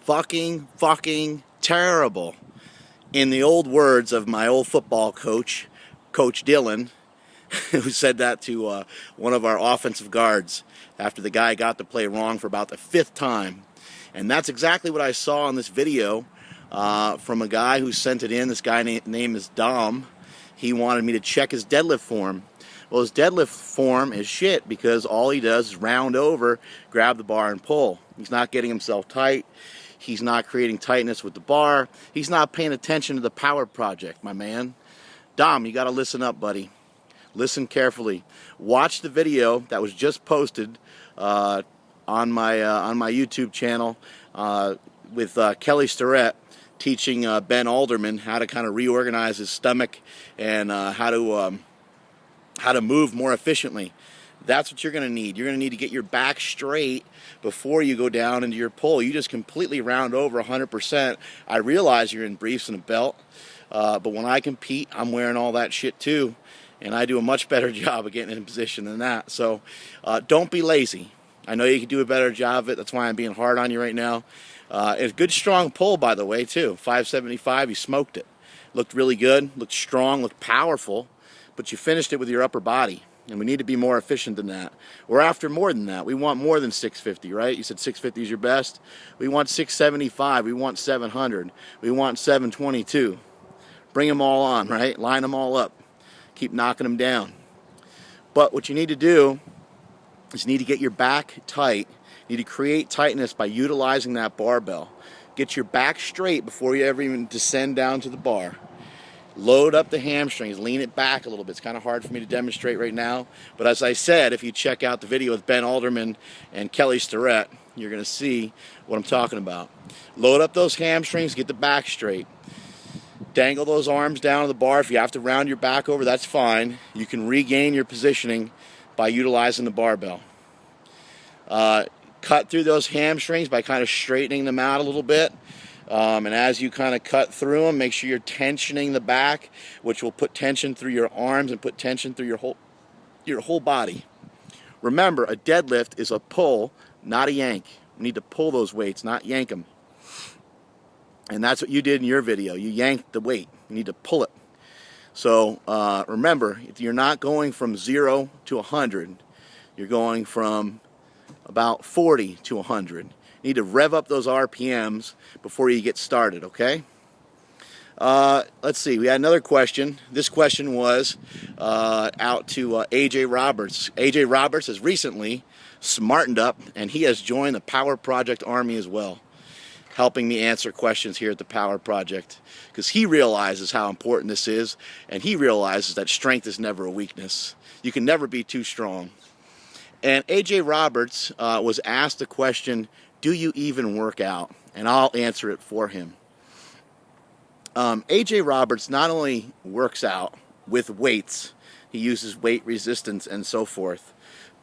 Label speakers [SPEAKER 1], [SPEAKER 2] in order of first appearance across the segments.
[SPEAKER 1] fucking terrible. In the old words of my old football coach, Coach Dillon, who said that to one of our offensive guards after the guy got the play wrong for about the 5th time. And that's exactly what I saw in this video from a guy who sent it in. This guy name is Dom. He wanted me to check his deadlift form. Well, his deadlift form is shit because all he does is round over, grab the bar, and pull. He's not getting himself tight. He's not creating tightness with the bar. He's not paying attention to the power project, my man. Dom, you got to listen up, buddy. Listen carefully. Watch the video that was just posted on my YouTube channel with Kelly Starrett teaching Ben Alderman how to kind of reorganize his stomach and how to move more efficiently. That's what you're going to need. You're going to need to get your back straight before you go down into your pull. You just completely round over 100%. I realize you're in briefs and a belt, but when I compete, I'm wearing all that shit too, and I do a much better job of getting in position than that. So don't be lazy. I know you can do a better job of it. That's why I'm being hard on you right now. It's a good strong pull, by the way, too. 575, you smoked it. Looked really good, looked strong, looked powerful, but you finished it with your upper body. And we need to be more efficient than that. We're after more than that. We want more than 650, right? You said 650 is your best. We want 675. We want 700. We want 722. Bring them all on, right? Line them all up. Keep knocking them down. But what you need to do is you need to get your back tight. You need to create tightness by utilizing that barbell. Get your back straight before you ever even descend down to the bar. Load up the hamstrings, lean it back a little bit. It's kind of hard for me to demonstrate right now. But as I said, if you check out the video with Ben Alderman and Kelly Starrett, you're going to see what I'm talking about. Load up those hamstrings, get the back straight. Dangle those arms down to the bar. If you have to round your back over, that's fine. You can regain your positioning by utilizing the barbell. Cut through those hamstrings by kind of straightening them out a little bit. And as you kind of cut through them, make sure you're tensioning the back, which will put tension through your arms and put tension through your whole body. Remember, a deadlift is a pull, not a yank. You need to pull those weights, not yank them. And that's what you did in your video. You yanked the weight. You need to pull it. So remember, you're not going from 0 to 100. You're going from about 40 to 100. You need to rev up those RPMs before you get started, okay? Let's see, we had another question. This question was out to AJ Roberts. AJ Roberts has recently smartened up, and he has joined the Power Project Army as well, helping me answer questions here at the Power Project, because he realizes how important this is, and he realizes that strength is never a weakness. You can never be too strong. And AJ Roberts was asked the question, do you even work out? And I'll answer it for him. AJ Roberts not only works out with weights, he uses weight resistance and so forth,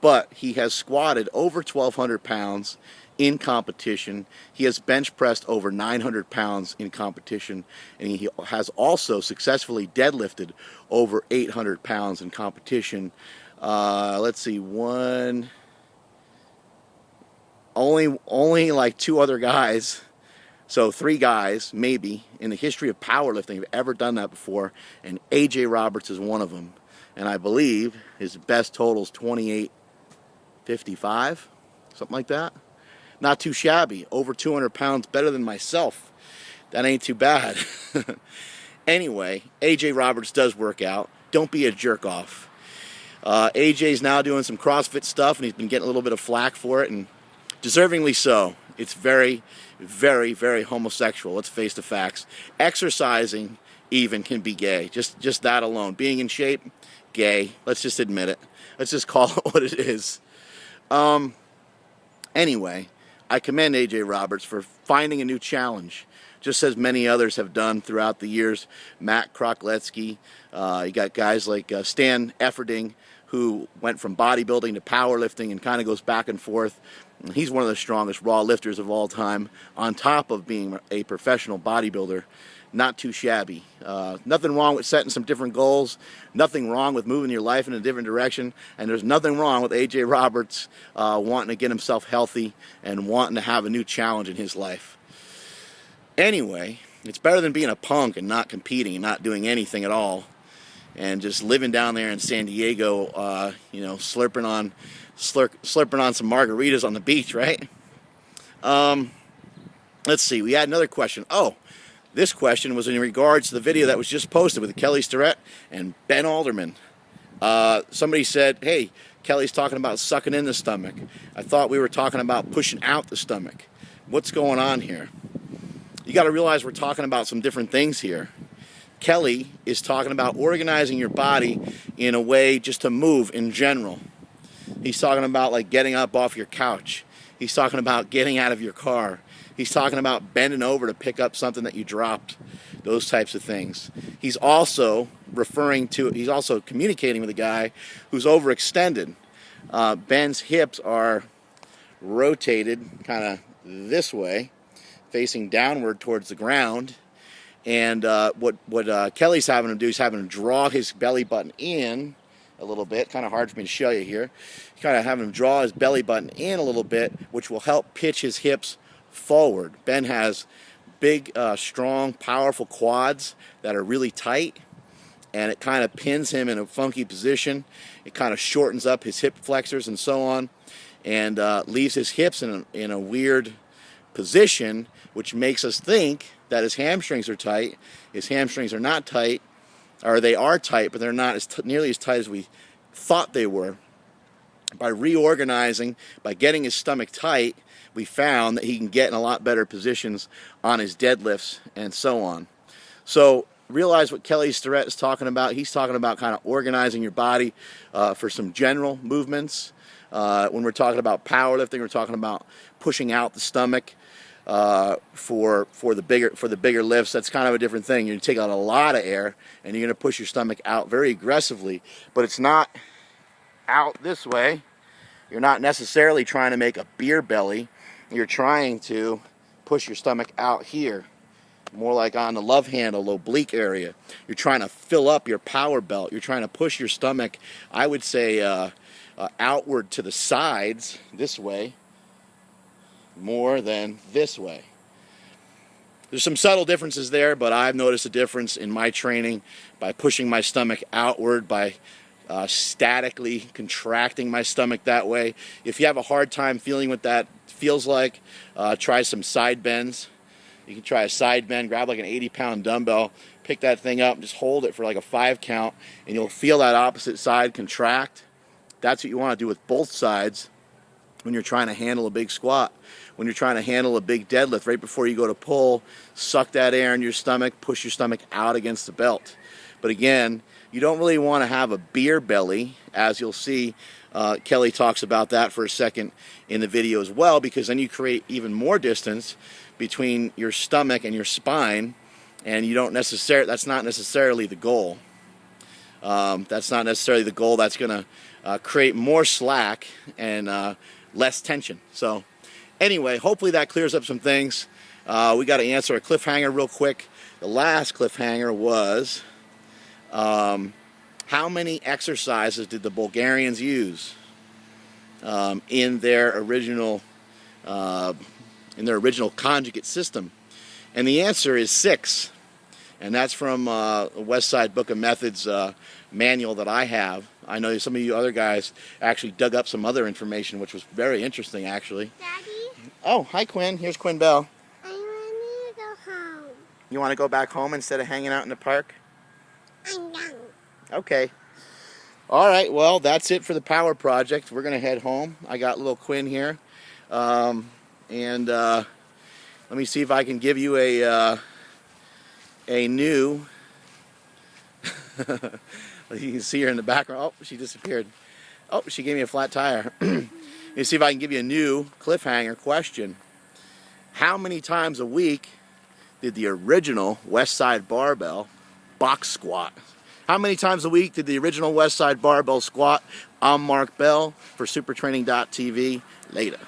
[SPEAKER 1] but he has squatted over 1,200 pounds in competition. He has bench pressed over 900 pounds in competition, and he has also successfully deadlifted over 800 pounds in competition. Let's see, only like 2 other guys, so 3 guys maybe in the history of powerlifting have ever done that before, and AJ Roberts is one of them. And I believe his best total is 28.55, something like that. Not too shabby. Over 200 pounds better than myself. That ain't too bad. Anyway, AJ Roberts does work out. Don't be a jerk off. AJ's now doing some CrossFit stuff, and he's been getting a little bit of flack for it, and deservingly so. It's very, very, very homosexual. Let's face the facts. Exercising even can be gay. Just that alone. Being in shape, gay. Let's just admit it. Let's just call it what it is. Anyway, I commend AJ Roberts for finding a new challenge, just as many others have done throughout the years. Matt Krokletsky, you got guys like Stan Efferding, who went from bodybuilding to powerlifting and kind of goes back and forth. He's one of the strongest raw lifters of all time, on top of being a professional bodybuilder. Not too shabby. Nothing wrong with setting some different goals. Nothing wrong with moving your life in a different direction. And there's nothing wrong with AJ Roberts wanting to get himself healthy and wanting to have a new challenge in his life. Anyway, it's better than being a punk and not competing and not doing anything at all, and just living down there in San Diego, you know, slurping on some margaritas on the beach, right? Let's see. We had another question. Oh, this question was in regards to the video that was just posted with Kelly Starrett and Ben Alderman. Somebody said, "Hey, Kelly's talking about sucking in the stomach. I thought we were talking about pushing out the stomach. What's going on here?" You got to realize we're talking about some different things here. Kelly is talking about organizing your body in a way just to move in general. He's talking about like getting up off your couch. He's talking about getting out of your car. He's talking about bending over to pick up something that you dropped. Those types of things. He's also communicating with a guy who's overextended. Ben's hips are rotated kind of this way, facing downward towards the ground. And what Kelly's having him do is having him draw his belly button in a little bit. Kind of hard for me to show you here. Kind of having him draw his belly button in a little bit, which will help pitch his hips forward. Ben has big, strong, powerful quads that are really tight, and it kind of pins him in a funky position. It kind of shortens up his hip flexors and so on, and leaves his hips in a weird position, which makes us think that his hamstrings are tight. His hamstrings are not tight, or they are tight, but they're not nearly as tight as we thought they were. By reorganizing, by getting his stomach tight, we found that he can get in a lot better positions on his deadlifts and so on. So realize what Kelly Starrett is talking about. He's talking about kind of organizing your body for some general movements. When we're talking about powerlifting, we're talking about pushing out the stomach for the bigger lifts. That's kind of a different thing. You're going to take out a lot of air and you're going to push your stomach out very aggressively, but it's not out this way. You're not necessarily trying to make a beer belly. You're trying to push your stomach out here, more like on the love handle, oblique area. You're trying to fill up your power belt. You're trying to push your stomach, I would say, outward to the sides this way more than this way. There's some subtle differences there, but I've noticed a difference in my training by pushing my stomach outward, by statically contracting my stomach that way. If you have a hard time feeling what that feels like, try some side bends. You can try a side bend, grab like an 80-pound dumbbell, pick that thing up, and just hold it for like a 5 count, and you'll feel that opposite side contract. That's what you want to do with both sides when you're trying to handle a big squat. When you're trying to handle a big deadlift, right before you go to pull, suck that air in your stomach, push your stomach out against the belt. But again, you don't really want to have a beer belly, as you'll see. Kelly talks about that for a second in the video as well, because then you create even more distance between your stomach and your spine, and that's not necessarily the goal. That's not necessarily the goal. That's going to create more slack and less tension. So anyway, hopefully that clears up some things. We got to answer a cliffhanger real quick. The last cliffhanger was, how many exercises did the Bulgarians use in their original conjugate system? And the answer is 6. And that's from the West Side Book of Methods manual that I have. I know some of you other guys actually dug up some other information, which was very interesting, actually.
[SPEAKER 2] Daddy?
[SPEAKER 1] Oh, hi, Quinn. Here's Quinn Bell.
[SPEAKER 2] I want to go home.
[SPEAKER 1] You want to go back home instead of hanging out in the park?
[SPEAKER 2] I'm done.
[SPEAKER 1] Okay. All right, well, that's it for the power project. We're going to head home. I got little Quinn here. Let me see if I can give you a new... You can see her in the background. Oh, she disappeared. Oh, she gave me a flat tire. Let me see if I can give you a new cliffhanger question. How many times a week did the original West Side Barbell box squat? How many times a week did the original West Side Barbell squat? I'm Mark Bell for supertraining.tv. Later.